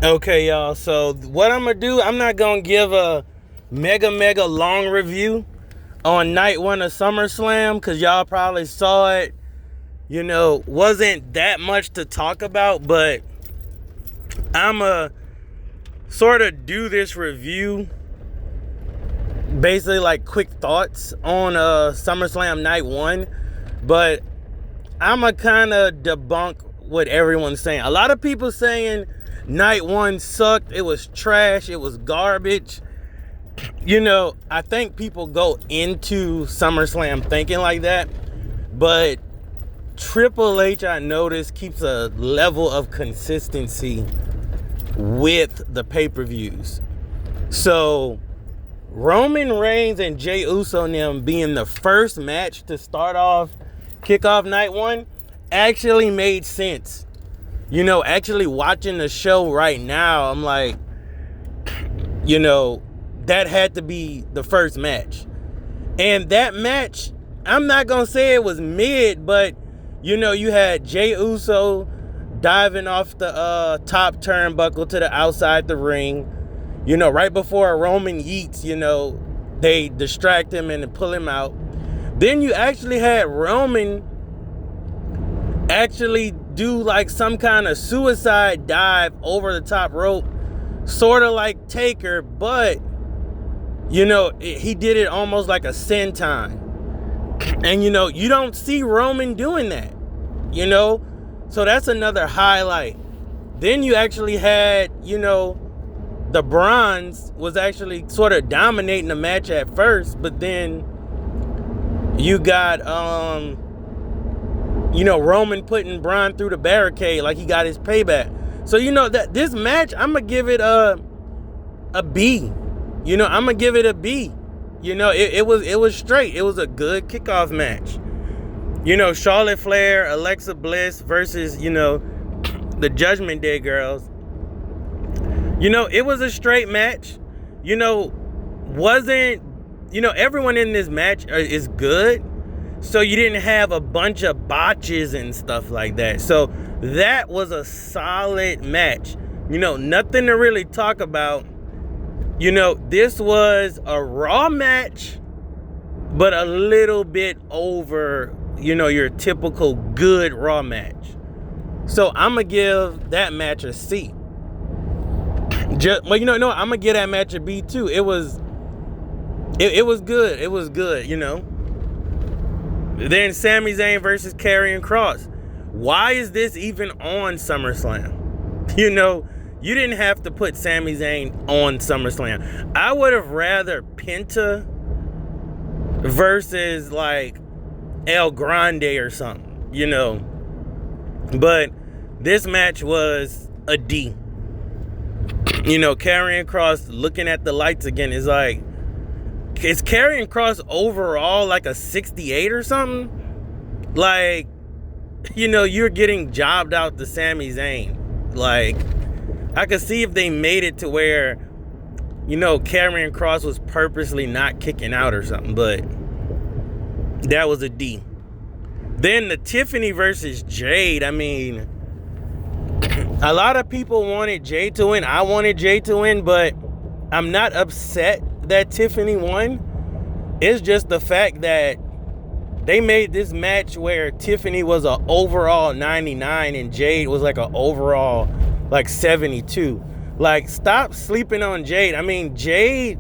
Okay, y'all. So what I'm gonna do, I'm not gonna give a mega long review on night one of SummerSlam because y'all probably saw it. Wasn't that much to talk about, but I'ma sort of do this review, basically like quick thoughts on SummerSlam night one, but I'ma kind of debunk what everyone's saying. A lot of people saying night one sucked, it was trash, it was garbage. I think people go into SummerSlam thinking like that, but Triple H, I noticed, keeps a level of consistency with the pay-per-views. So Roman Reigns and Jey Uso and them being the first match to start off kickoff night one actually made sense. Actually watching the show right now, I'm like, that had to be the first match. And that match, I'm not going to say it was mid, but, you had Jey Uso diving off the top turnbuckle to the outside the ring. Right before Roman yeets, they distract him and pull him out. Then you actually had Roman actually do like some kind of suicide dive over the top rope, sort of like Taker, but he did it almost like a senton. And you don't see Roman doing that, so that's another highlight. Then you actually had, the Bronze was actually sort of dominating the match at first, but then you got Roman putting Braun through the barricade like he got his payback. So that this match, I'm gonna give it a B. I'm gonna give it a B. It was straight. It was a good kickoff match. Charlotte Flair, Alexa Bliss versus the Judgment Day girls. It was a straight match. Everyone in this match is good. So you didn't have a bunch of botches and stuff like that. So that was a solid match. Nothing to really talk about. This was a Raw match, but a little bit over, your typical good Raw match. So I'm going to give that match a C. I'm going to give that match a B too. It was good. It was good, Then Sami Zayn versus Karrion Kross. Why is this even on SummerSlam? You didn't have to put Sami Zayn on SummerSlam. I would have rather Penta versus like El Grande or something, But this match was a D. Karrion Kross looking at the lights again is like, is Karrion Kross overall like a 68 or something? Like, you're getting jobbed out to Sami Zayn. Like, I could see if they made it to where, Karrion Kross was purposely not kicking out or something, but that was a D. Then the Tiffany versus Jade, I mean, a lot of people wanted Jade to win. I wanted Jade to win, but I'm not upset that Tiffany won. It's just the fact that they made this match where Tiffany was an overall 99 and Jade was like an overall like 72. Like, stop sleeping on Jade. I mean, Jade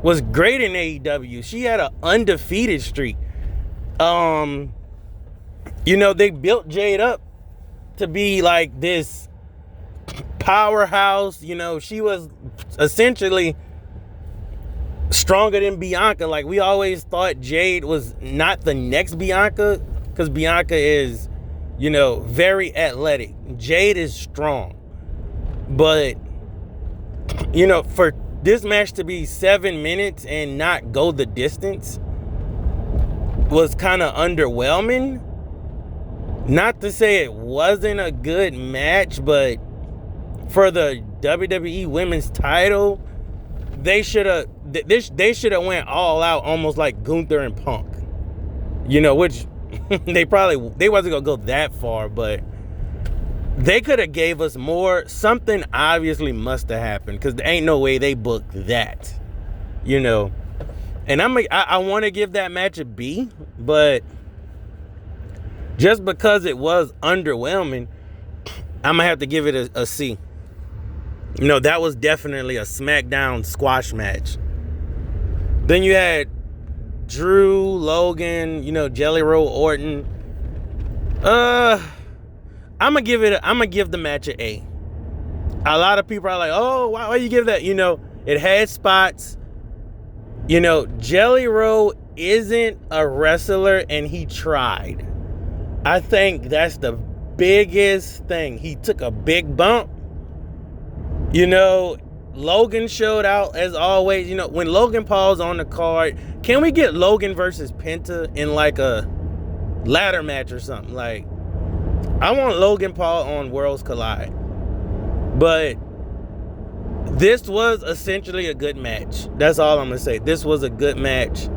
was great in AEW. She had an undefeated streak. They built Jade up to be like this powerhouse. She was essentially stronger than Bianca. Like, we always thought Jade was not the next Bianca because Bianca is, very athletic. Jade is strong. But, for this match to be 7 minutes and not go the distance was kind of underwhelming. Not to say it wasn't a good match, but for the WWE Women's title, they should have went all out, almost like Gunther and Punk. Which they wasn't gonna go that far, but They could have gave us more. Something obviously must have happened, because there ain't no way they booked that, you know. And I want to give that match a B, but just because it was underwhelming, I'm gonna have to give it a C. You know, that was definitely a SmackDown squash match. Then you had Drew, Logan, you know, Jelly Roll, Orton. I'm gonna give the match an A. A lot of people are like, oh, why you give that? You know, it had spots. You know, Jelly Roll isn't a wrestler, and he tried. I think that's the biggest thing. He took a big bump. You know, Logan showed out as always. You know, when Logan Paul's on the card, can we get Logan versus Penta in like a ladder match or something? Like, I want Logan Paul on Worlds Collide. But this was essentially a good match. That's all I'm gonna say. This was a good match.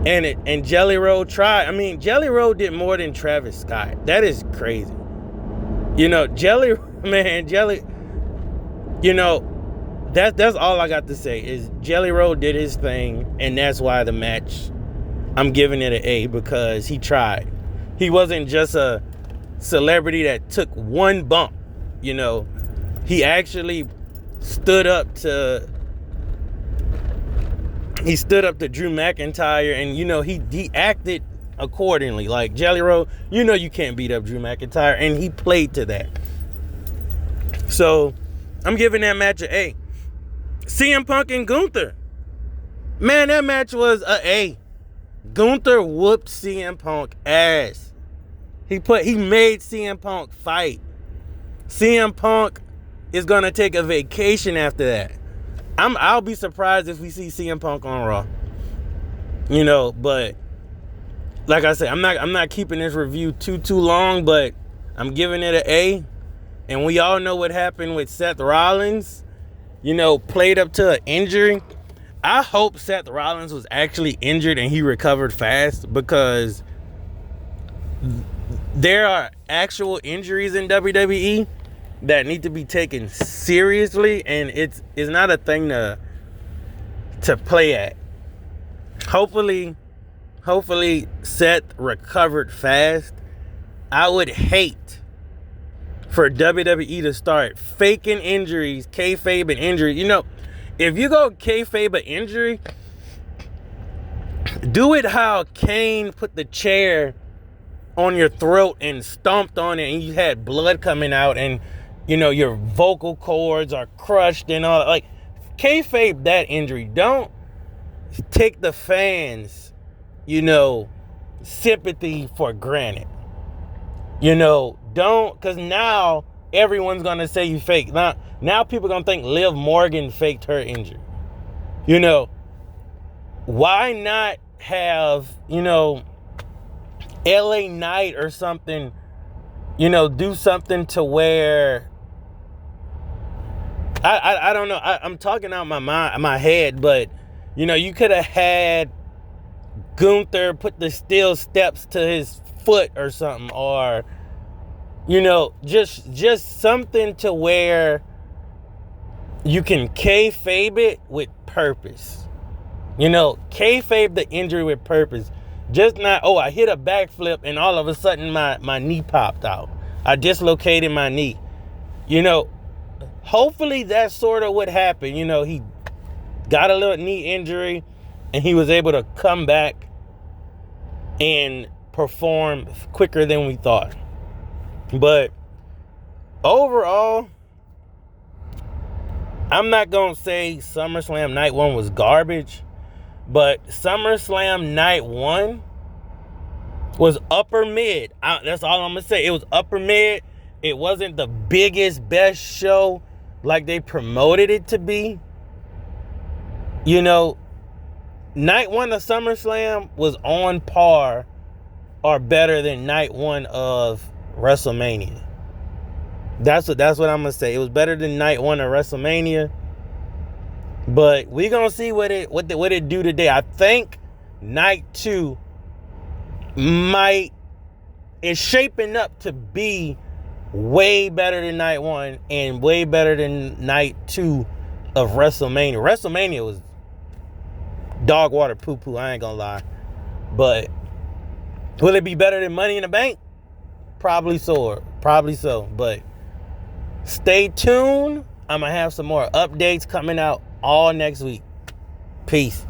And Jelly Roll tried. I mean, Jelly Roll did more than Travis Scott. That is crazy. You know, Jelly, you know, that's all I got to say is Jelly Roll did his thing, and that's why the match, I'm giving it an A, because he tried. He wasn't just a celebrity that took one bump, you know. He actually stood up to Drew McIntyre, and you know, he acted accordingly. Like, Jelly Roll, you know you can't beat up Drew McIntyre, and he played to that. So I'm giving that match an A. CM Punk and Gunther. Man, that match was an A. Gunther whooped CM Punk ass. He made CM Punk fight. CM Punk is gonna take a vacation after that. I'll be surprised if we see CM Punk on Raw. You know, but like I said, I'm not keeping this review too long, but I'm giving it an A. And we all know what happened with Seth Rollins. You know, played up to an injury. I hope Seth Rollins was actually injured and he recovered fast, because there are actual injuries in WWE that need to be taken seriously, and it's not a thing to play at. Hopefully Seth recovered fast. I would hate for WWE to start faking injuries, kayfabe and injury. You know, if you go kayfabe an injury, do it how Kane put the chair on your throat and stomped on it, and you had blood coming out, and you know your vocal cords are crushed and all. Like, kayfabe that injury. Don't take the fans, you know, sympathy for granted. You know, don't, because now everyone's gonna say you fake. Now people gonna think Liv Morgan faked her injury. You know, why not have, you know, LA Knight or something, you know, do something to where I don't know. I'm talking out my head, but you know, you could have had Gunther put the steel steps to his foot or something, or you know, just something to where you can kayfabe it with purpose. You know, kayfabe the injury with purpose. Just not, oh, I hit a backflip and all of a sudden my knee popped out. I dislocated my knee. You know, hopefully that's sort of what happened. You know, he got a little knee injury and he was able to come back and perform quicker than we thought. But overall, I'm not going to say SummerSlam Night 1 was garbage, but SummerSlam Night 1 was upper mid. That's all I'm going to say. It was upper mid. It wasn't the biggest, best show like they promoted it to be. You know, Night 1 of SummerSlam was on par or better than Night 1 of WrestleMania. That's what I'm gonna say. It was better than Night 1 of WrestleMania. But we're gonna see what it do today. I think Night 2 is shaping up to be way better than night 1 and way better than night 2 of WrestleMania. WrestleMania was dog water poo poo, I ain't gonna lie. But will it be better than Money in the Bank? Probably so. But stay tuned. I'm gonna have some more updates coming out all next week. Peace.